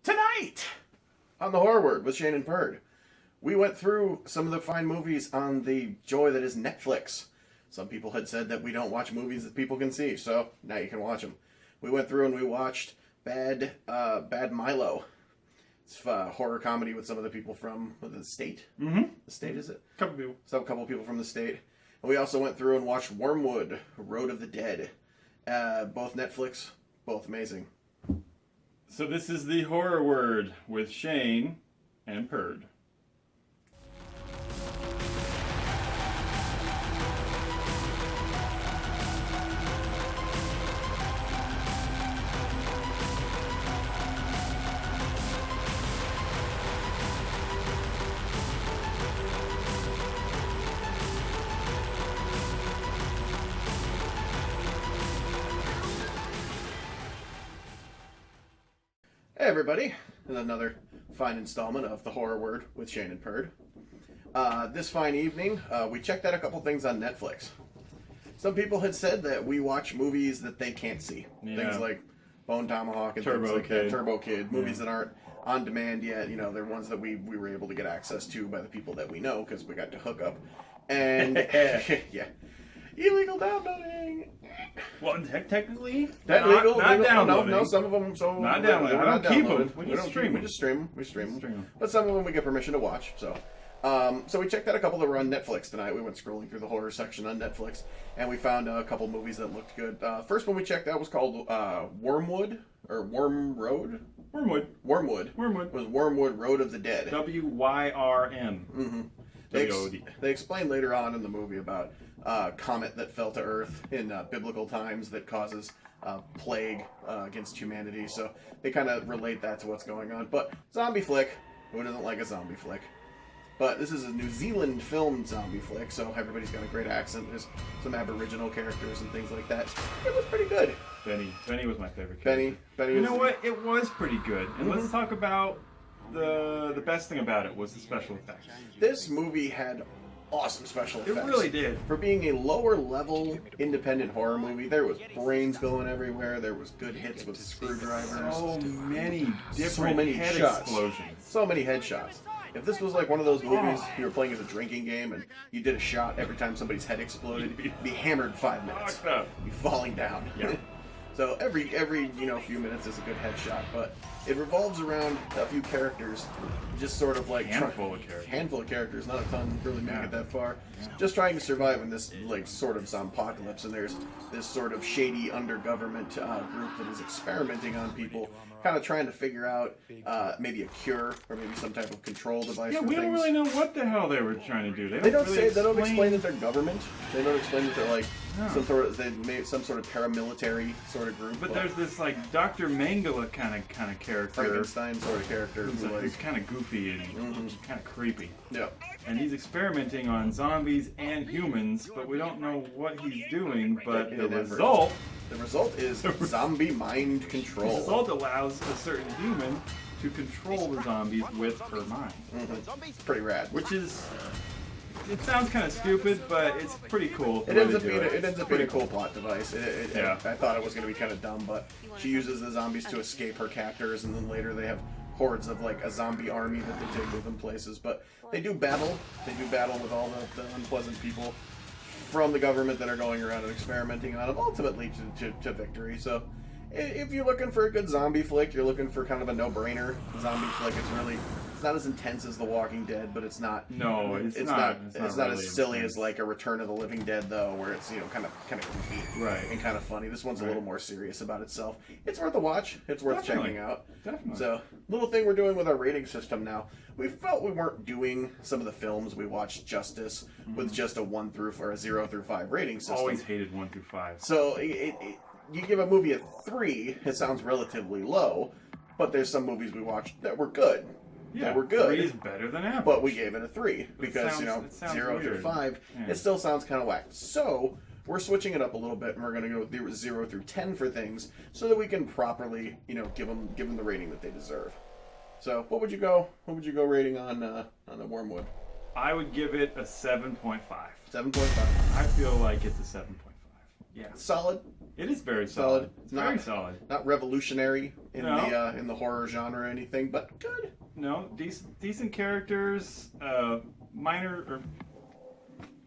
Tonight on the Horror Word with Shane and Perd, we went through some of the fine movies on the joy that is Netflix. Some people had said that we don't watch movies that people can see, so now you can watch them. We went through and we watched Bad Milo. It's a horror comedy with some of the people from the state. Mm-hmm. The state, is it? Couple people. So a couple people from the state. And we also went through and watched Wyrmwood Road of the Dead. Both Netflix, both amazing. So this is the Horror Word with Shane and Perd. Hey everybody, and another fine installment of the Horror Word with Shane and Perd. This fine evening, we checked out a couple things on Netflix. Some people had said that we watch movies that they can't see. Yeah. Things like Bone Tomahawk and Turbo things like Kid. that. Turbo Kid. Movies that aren't on demand yet. You know, they're ones that we were able to get access to by the people that we know because we got to hook up. And, yeah. Illegal downloading. Well, technically, That not, legal, not legal, downloading. No, some of them. So Not downloading. We're We not don't keep downloading. them. We We just don't stream keep. We them. just stream them. We stream them. them. But some of them we get permission to watch. So we checked out a couple that were on Netflix tonight. We went scrolling through the horror section on Netflix, and we found a couple movies that looked good. First one we checked out was called Wyrmwood or Worm Road. Wyrmwood. Wyrmwood. Wyrmwood. Was Wyrmwood Road of the Dead. W-Y-R-M. Mm-hmm. W-O-D. They explain later on in the movie about a comet that fell to Earth in biblical times that causes plague against humanity. So they kind of relate that to what's going on. But zombie flick. Who doesn't like a zombie flick? But this is a New Zealand filmed zombie flick, so everybody's got a great accent. There's some Aboriginal characters and things like that. It was pretty good. Benny was my favorite character. Benny. You know what? It was pretty good. And let's talk about the best thing about it was the special effects. This movie had awesome special effects. It really did. For being a lower level independent horror movie, there was brains going everywhere. There was good hits with screwdrivers. So many different head shots. explosions. So many headshots. If this was like one of those movies you were playing as a drinking game and you did a shot every time somebody's head exploded, you'd be hammered 5 minutes. Fucked up. You'd be falling down. Yeah. So every few minutes is a good headshot, but it revolves around a few characters, just sort of like Handful of characters, not a ton really make it that far. Yeah. Just trying to survive in this like sort of zompocalypse, and there's this sort of shady undergovernment group that is experimenting on people, kind of trying to figure out maybe a cure or maybe some type of control device. Yeah, for we don't things. really know what the hell they were trying to do. They don't really explain that they're government. They don't explain that they're like No. they made some sort of paramilitary sort of group. But there's this like Dr. Mangala kind of character. Frankenstein sort of character Who's kind of goofy and kind of creepy. yeah. And he's experimenting on zombies and humans, but we don't know what he's doing. But In the an effort. result is zombie mind control. The result allows a certain human to control the zombies with her mind. It's pretty rad. Which is, it sounds kind of stupid, but it's pretty cool. It ends up being a cool plot device. Yeah. I thought it was going to be kind of dumb, but she uses the zombies to escape her captors, and then later they have hordes of like a zombie army that they take with them places. But they do battle. They do battle with all the unpleasant people from the government that are going around and experimenting on them, ultimately to victory. So if you're looking for a good zombie flick, you're looking for kind of a no-brainer zombie flick. It's not as intense as The Walking Dead, but it's not. No, it's not not really as silly intense. as like a Return of the Living Dead, though, where it's kind of goofy, Right. and kind of funny. This one's a Right. little more serious about itself. It's worth a watch. It's worth Definitely. checking out. Definitely. So, little thing we're doing with our rating system now. We felt we weren't doing some of the films we watched justice with just a 1 through or a 0 through 5 rating system. Always hated 1 through 5. So you give a movie a 3, it sounds relatively low, but there's some movies we watched that were good. Yeah, that were good. 3 is better than average. But we gave it a 3 because, it sounds 0 through weird. 5, Yeah. it still sounds kind of whack. So we're switching it up a little bit, and we're going to go with 0 through 10 for things so that we can properly, give them the rating that they deserve. So what would you go rating on the Wyrmwood? I would give it a 7.5. 7.5. I feel like it's a 7.5. Yeah. Solid. It is very solid. It's Not, very solid. Not revolutionary in the horror genre or anything, but good. No, decent characters. Minor or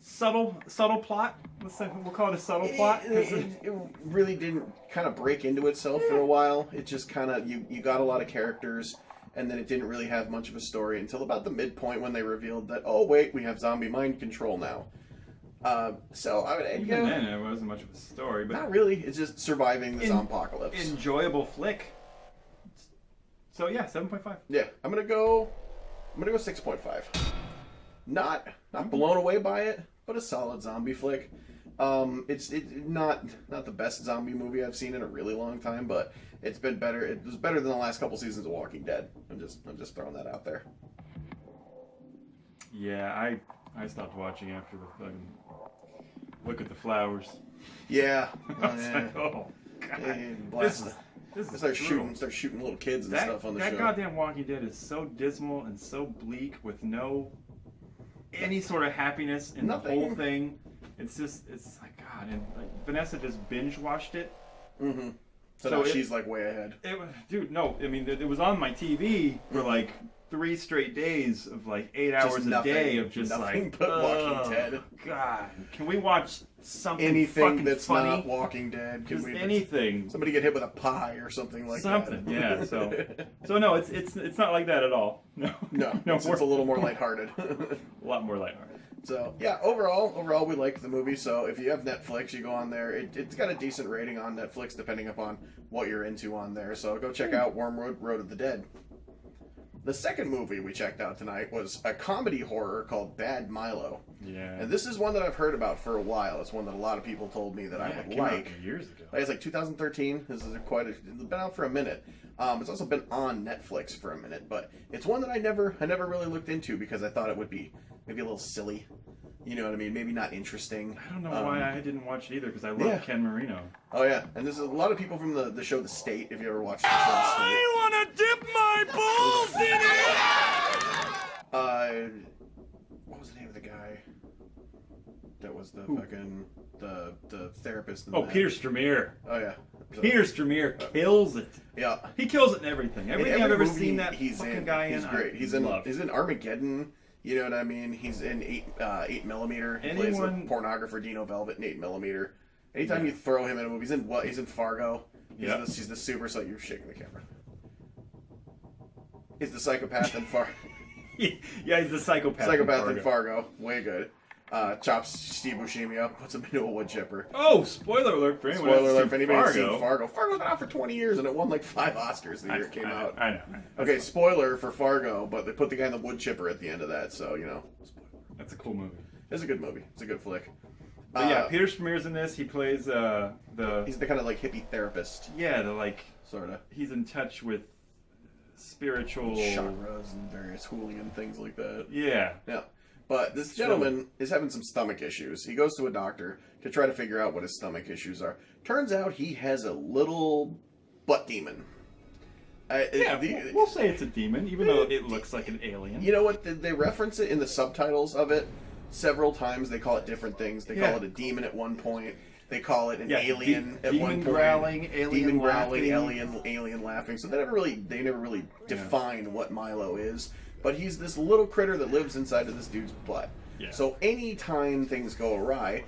subtle plot. We'll call it a subtle plot. It really didn't kind of break into itself for a while. It just kind of you got a lot of characters, and then it didn't really have much of a story until about the midpoint when they revealed that, oh wait, we have zombie mind control now. So I would even then it wasn't much of a story, but not really. It's just surviving the zombie-apocalypse. Enjoyable flick. So yeah, 7.5. Yeah, I'm gonna go 6.5. Not blown away by it, but a solid zombie flick. It's not the best zombie movie I've seen in a really long time, but it's been better. It was better than the last couple seasons of Walking Dead. I'm just throwing that out there. Yeah, I stopped watching after the fucking Look at the Flowers. Yeah. I was like, oh god. This is start shooting little kids and stuff on the show. That goddamn Walking Dead is so dismal and so bleak with no any sort of happiness in the whole thing. It's like god, and like Vanessa just binge watched it. Mm-hmm. So now she's like way ahead. Dude, no, I mean it was on my TV for like 3 straight days of like 8 hours a day of just like but Walking Dead. God, can we watch something anything that's funny? Not Walking Dead? Just anything. Somebody get hit with a pie or something like something, that. Yeah. So no, it's not like that at all. No, it's a little more lighthearted. A lot more lighthearted. So yeah, overall we liked the movie. So if you have Netflix, you go on there. It's got a decent rating on Netflix, depending upon what you're into on there. So go check out Wyrmwood Road of the Dead. The second movie we checked out tonight was a comedy horror called Bad Milo. Yeah. And this is one that I've heard about for a while. It's one that a lot of people told me that I would like. Years ago. It's like 2013. This is it's been out for a minute. It's also been on Netflix for a minute, but it's one that I never really looked into because I thought it would be maybe a little silly. You know what I mean? Maybe not interesting. I don't know why I didn't watch it either because I love Ken Marino. Oh yeah, and this is a lot of people from the show The State. If you ever watched the show The State. I want to dip my balls in it. What was the name of the guy? That was the fucking the therapist. Peter Stormare. Oh yeah. Peter Stormare kills it. Yeah. He kills it in everything. Everything I've ever seen that fucking guy in. He's great. He's in Armageddon. You know what I mean? He's in 8mm. He plays the pornographer Dino Velvet in 8mm. Anytime you throw him in a movie, he's in what? He's in Fargo. He's the super. So you're shaking the camera. He's the psychopath in Fargo. Yeah, he's the psychopath. Psychopath in Fargo. Way good. Chops Steve Buscemi up, puts him into a wood chipper. Oh, spoiler alert for anyone who's seen Fargo. Fargo's been out for 20 years and it won like 5 Oscars the year it came out. I know. Okay, spoiler for Fargo, but they put the guy in the wood chipper at the end of that, so, you know. That's a cool movie. It's a good movie. It's a good flick. But yeah, Peter Stormare's in this. He plays He's the kind of like hippie therapist. Yeah, sort of. He's in touch with spiritual chakras and various hooligan things like that. Yeah. Yeah. But this gentleman is having some stomach issues. He goes to a doctor to try to figure out what his stomach issues are. Turns out he has a little butt demon. We'll say it's a demon, even though it looks like an alien. You know what? They reference it in the subtitles of it several times. They call it different things. They call it a demon at one point. They call it an alien at one point. Demon growling, alien laughing. So they never really define what Milo is. But he's this little critter that lives inside of this dude's butt. Yeah. So anytime things go awry,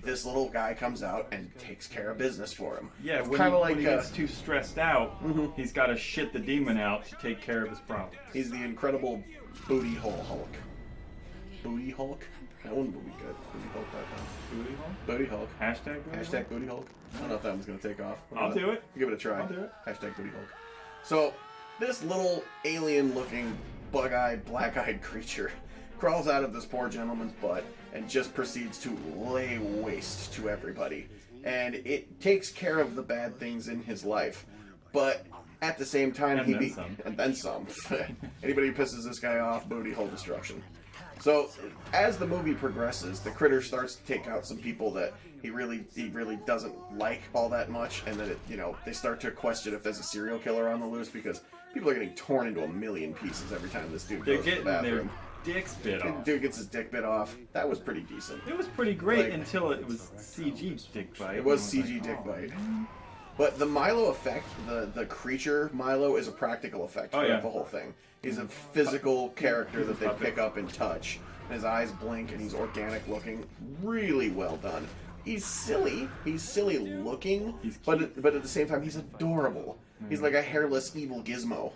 this little guy comes out and takes care of business for him. Yeah, it's when he gets too stressed out, he's got to shit the demon out to take care of his problem. He's the incredible Booty Hole Hulk. Booty Hulk? That one would be good. Booty Hulk? Booty Hulk. Hashtag Booty Hulk. I don't know if that one's going to take off. I'll do it. Give it a try. I'll do it. Hashtag Booty Hulk. So, this little alien-looking, bug-eyed, black-eyed creature crawls out of this poor gentleman's butt and just proceeds to lay waste to everybody. And it takes care of the bad things in his life. But at the same time, and then some. Anybody who pisses this guy off, booty hole destruction. So as the movie progresses, the critter starts to take out some people that he really doesn't like all that much, and then they start to question if there's a serial killer on the loose because People are getting torn into a million pieces every time this dude They're goes to the getting their bathroom. dicks bit off. Dude gets his dick bit off. That was pretty decent. It was pretty great Like, until it was CG dick bite. It was And I CG like, dick oh, bite. man. But the Milo effect, the creature Milo, is a practical effect throughout the whole thing. He's a physical character that they pick up and touch. His eyes blink and he's organic looking. Really well done. He's silly. He's silly looking, but at the same time he's adorable. He's like a hairless evil gizmo,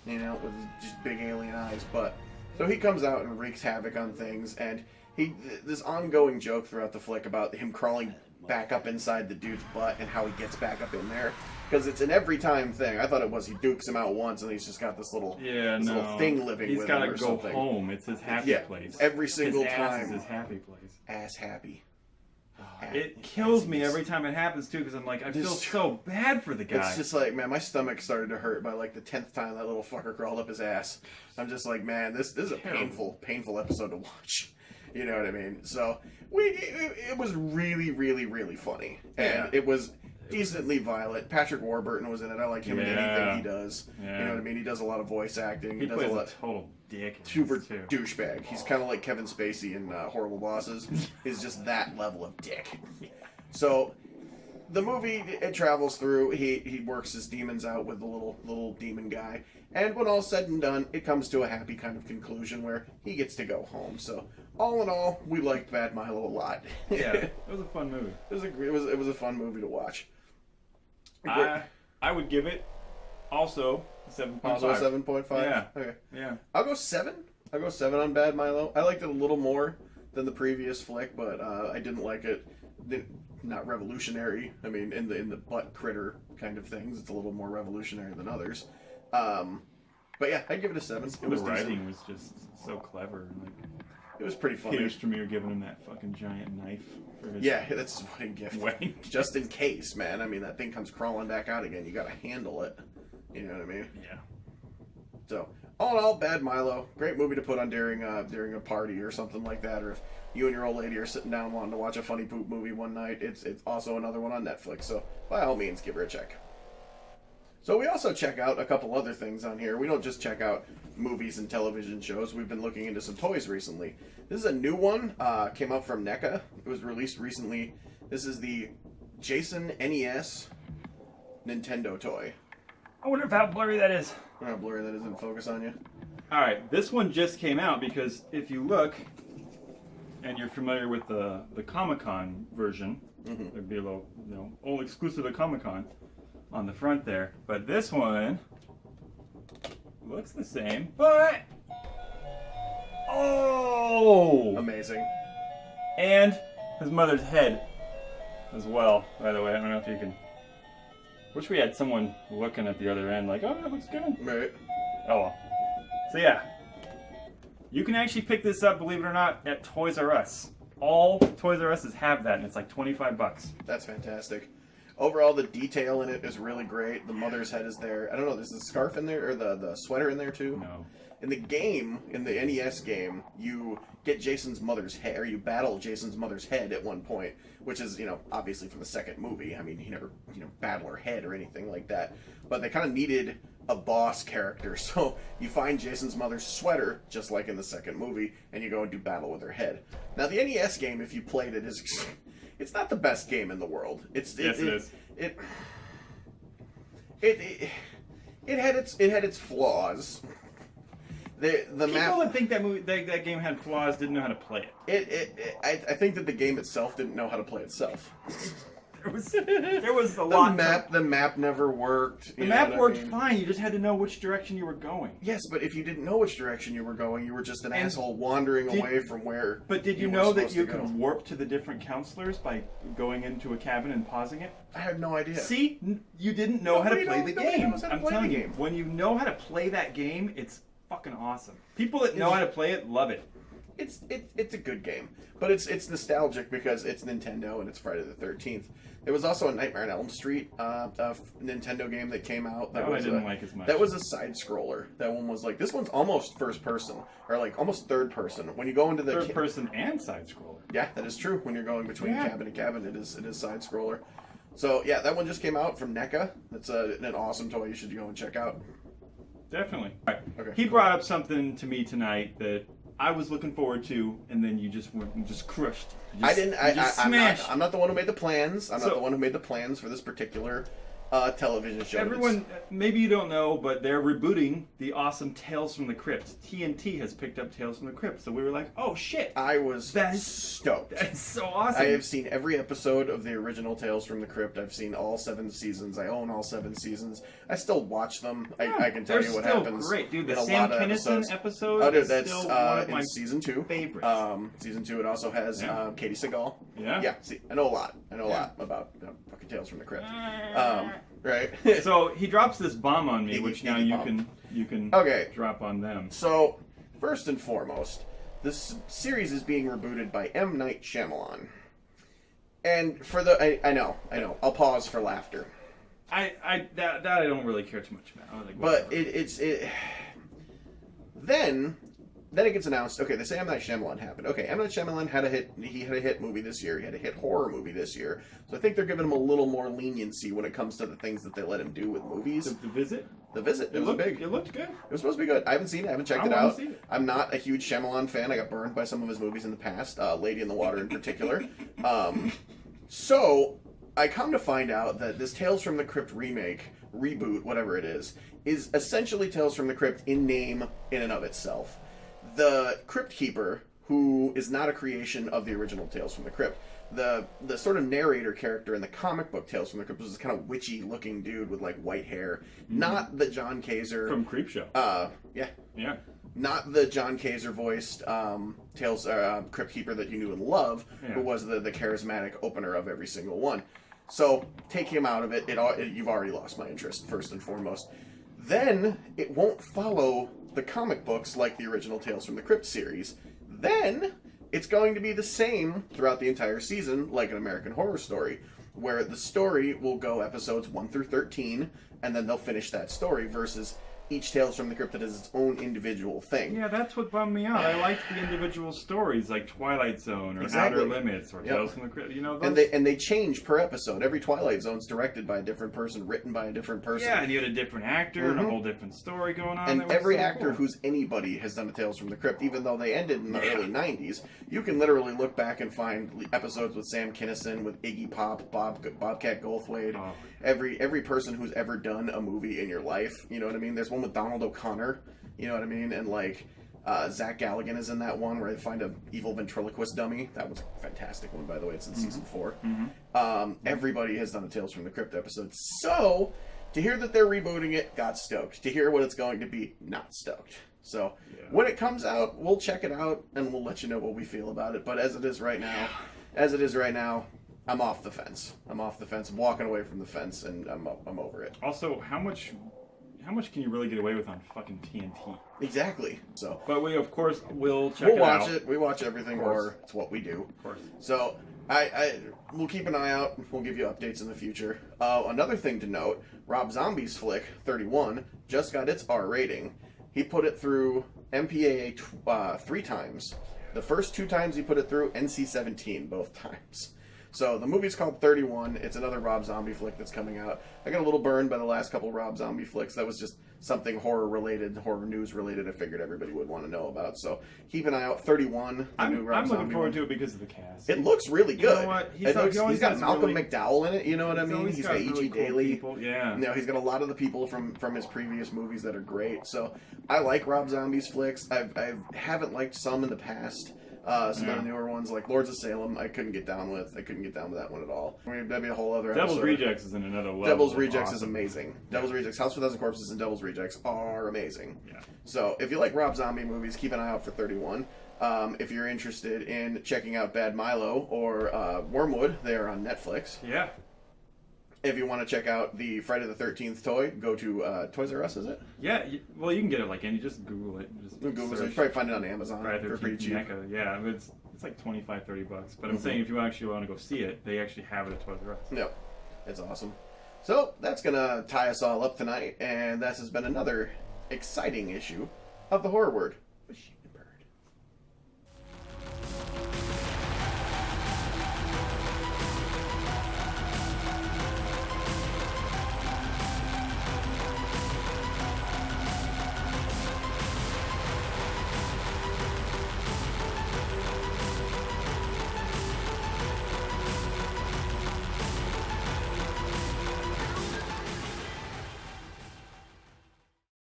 you know, with just big alien eyes. But so he comes out and wreaks havoc on things, and this ongoing joke throughout the flick about him crawling back up inside the dude's butt and how he gets back up in there, because it's an every time thing. I thought it was he dukes him out once and he's just got this little little thing living with him or He's something. gotta go home. It's his happy place. Every single his time. ass is his happy place. Ass happy. It kills me every time it happens too, because I'm like, I feel so bad for the guy. It's just like, man, my stomach started to hurt by like the 10th time that little fucker crawled up his ass. I'm just like, man, this is a painful episode to watch. You know what I mean? So it was really, really, really funny, and it was decently violent. Patrick Warburton was in it. I like him in anything he does. Yeah. You know what I mean? He does a lot of voice acting. He does plays a lot. total dick. Super douchebag. He's kind of like Kevin Spacey in Horrible Bosses. He's just that level of dick. So the movie, it travels through. He works his demons out with the little demon guy, and when all's said and done, it comes to a happy kind of conclusion where he gets to go home. So all in all, we liked Bad Milo a lot. Yeah, it was a fun movie. It was a fun movie to watch. I would give it also 7.5. Also 7.5? Yeah. Okay. Yeah. I'll go 7. I'll go 7 on Bad Milo. I liked it a little more than the previous flick, but I didn't like it. Not revolutionary. I mean, in the butt critter kind of things, it's a little more revolutionary than others. But yeah, I'd give it a 7. It was the writing decent. was just so clever. Like, it was pretty funny. Peter Stormare giving him that fucking giant knife for his that's a wedding gift. wedding. Just in case, man. I mean, that thing comes crawling back out again. You gotta handle it. You know what I mean? Yeah. So, all in all, Bad Milo. Great movie to put on during a party or something like that. Or if you and your old lady are sitting down wanting to watch a funny poop movie one night, it's also another one on Netflix. So, by all means, give her a check. So we also check out a couple other things on here. We don't just check out movies and television shows. We've been looking into some toys recently. This is a new one. Came out from NECA. It was released recently. This is the Jason NES Nintendo toy. I wonder how blurry that is. I don't know how blurry that is in focus on you. Alright, this one just came out because if you look, and you're familiar with the Comic-Con version, there'd be a little, all exclusive to Comic-Con on the front there. But this one looks the same, but Amazing. And his mother's head as well, by the way. I don't know if you can. Wish we had someone looking at the other end like, oh, that looks good. Right. Oh well. So yeah. You can actually pick this up, believe it or not, at Toys R Us. All Toys R Us's have that, and it's like $25. That's fantastic. Overall, the detail in it is really great. The mother's head is there. I don't know, there's the scarf in there, or the sweater in there too? No. In the game, in the NES game, you get Jason's mother's head, or you battle Jason's mother's head at one point, which is, obviously from the second movie. I mean, he never, battle her head or anything like that. But they kind of needed a boss character, so you find Jason's mother's sweater, just like in the second movie, and you go and do battle with her head. Now, the NES game, if you played it, it's not the best game in the world. Yes, it is. It had its flaws. The People map. that think that game had flaws didn't know how to play it. I think that the game itself didn't know how to play itself. There was a lot. The map never worked. The map worked fine. You just had to know which direction you were going. Yes, but if you didn't know which direction you were going, you were just an asshole wandering away from where. But did you know that you could warp to the different counselors by going into a cabin and pausing it? I had no idea. See, you didn't know how to play the game. I'm telling you, when you know how to play that game, it's fucking awesome. People that know how to play it love it. It's a good game, but it's nostalgic because it's Nintendo and it's Friday the 13th. There was also a Nightmare on Elm Street Nintendo game that came out. That I didn't like as much. That was a side scroller. That one was like, this one's almost first person, or like almost third person. When you go into the third person and side scroller. Yeah, that is true. When you're going between cabin and cabin, it is side scroller. So yeah, that one just came out from NECA. That's an awesome toy you should go and check out. Definitely. Right. Okay. He brought up something to me tonight that I was looking forward to, and then you just went and just crushed. I didn't. Smashed. I'm not the one who made the plans. I'm not the one who made the plans for this particular television show. Everyone, maybe you don't know, but they're rebooting the awesome Tales from the Crypt. TNT has picked up Tales from the Crypt, so we were like, "Oh shit!" I was stoked. That's so awesome. I have seen every episode of the original Tales from the Crypt. I've seen all 7 seasons. I own all 7 seasons. I still watch them. I can tell you what happens. Great, dude. The in a Sam lot of Kinison episode. Oh, dude, that's still one of my in season 2. favorites. Season 2. It also has Katie Seagal. Yeah. Yeah. See, I know a lot. I know a lot about fucking Tales from the Crypt. Right. So he drops this bomb on me, which now you can drop on them. So first and foremost, this series is being rebooted by M. Night Shyamalan. And for I know, I'll pause for laughter. That I don't really care too much about. Like, but then it gets announced. Okay, they say M. Night Shyamalan happened. Okay, M. Night Shyamalan had a hit movie this year. He had a hit horror movie this year. So I think they're giving him a little more leniency when it comes to the things that they let him do with movies. The Visit. The Visit. It was big. It looked good. It was supposed to be good. I haven't seen it. I haven't checked it I out. see it. I'm not a huge Shyamalan fan. I got burned by some of his movies in the past. Lady in the Water in particular. So I come to find out that this Tales from the Crypt reboot, whatever it is essentially Tales from the Crypt in name in and of itself. The Crypt Keeper, who is not a creation of the original Tales from the Crypt, the sort of narrator character in the comic book Tales from the Crypt was this kind of witchy looking dude with like white hair. Not the John Kazer from Creepshow. Yeah. Not the John Kazer voiced Crypt Keeper that you knew and love, who was the charismatic opener of every single one. So take him out of it. You've already lost my interest, first and foremost. Then it won't follow the comic books like the original Tales from the Crypt series. Then it's going to be the same throughout the entire season, like an American Horror Story, where the story will go episodes 1 through 13, and then they'll finish that story, versus each Tales from the Crypt that is its own individual thing. Yeah, that's what bummed me out. I liked the individual stories, like Twilight Zone or Outer Limits or Tales from the Crypt. You know, those... and they change per episode. Every Twilight Zone's directed by a different person, written by a different person. Yeah, and you had a different actor and a whole different story going on. And every actor who's anybody has done a Tales from the Crypt, even though they ended in the early 90s. You can literally look back and find episodes with Sam Kinison, with Iggy Pop, Bobcat Goldthwait. Oh. Every person who's ever done a movie in your life, you know what I mean? There's one with Donald O'Connor, you know what I mean? And like Zach Galligan is in that one where they find a evil ventriloquist dummy. That was a fantastic one, by the way. It's in season 4. Everybody has done a Tales from the Crypt episode. So to hear that they're rebooting it, got stoked. To hear what it's going to be, not stoked. So when it comes out, we'll check it out and we'll let you know what we feel about it. But as it is right now, I'm off the fence. I'm walking away from the fence, and I'm over it. Also, how much can you really get away with on fucking TNT? Exactly. So, but we of course will check it out. We'll watch it. We watch everything horror. It's what we do. Of course. So we'll keep an eye out. We'll give you updates in the future. Another thing to note: Rob Zombie's flick 31 just got its R rating. He put it through MPAA 3 times. The first 2 times he put it through, NC-17 both times. So the movie's called 31. It's another Rob Zombie flick that's coming out. I got a little burned by the last couple Rob Zombie flicks. That was just something horror news related. I figured everybody would want to know about. So keep an eye out. 31. I'm looking forward to it because of the cast. It looks really good. You know what? He's got Malcolm McDowell in it. You know what I mean? He's got E.G. Really Daly. Cool yeah. You know, he's got a lot of the people from his previous movies that are great. So I like Rob Zombie's flicks. I haven't liked some in the past. Some of the newer ones, like Lords of Salem, I couldn't get down with that one at all. I mean, that'd be a whole other episode. Devil's Rejects is in another level. Devil's Rejects is amazing. Devil's Rejects, House of a Thousand Corpses and Devil's Rejects are amazing. Yeah. So, if you like Rob Zombie movies, keep an eye out for 31. If you're interested in checking out Bad Milo or Wyrmwood, they are on Netflix. Yeah. If you want to check out the Friday the 13th toy, go to Toys R Us, is it? Yeah, well, you can get it like any. Just Google it. Google it. You can probably find it on Amazon Friday for pretty cheap. NECA. Yeah, I mean, it's like $25-30. But I'm saying if you actually want to go see it, they actually have it at Toys R Us. Yep, it's awesome. So that's gonna tie us all up tonight, and this has been another exciting issue of the Horror Word.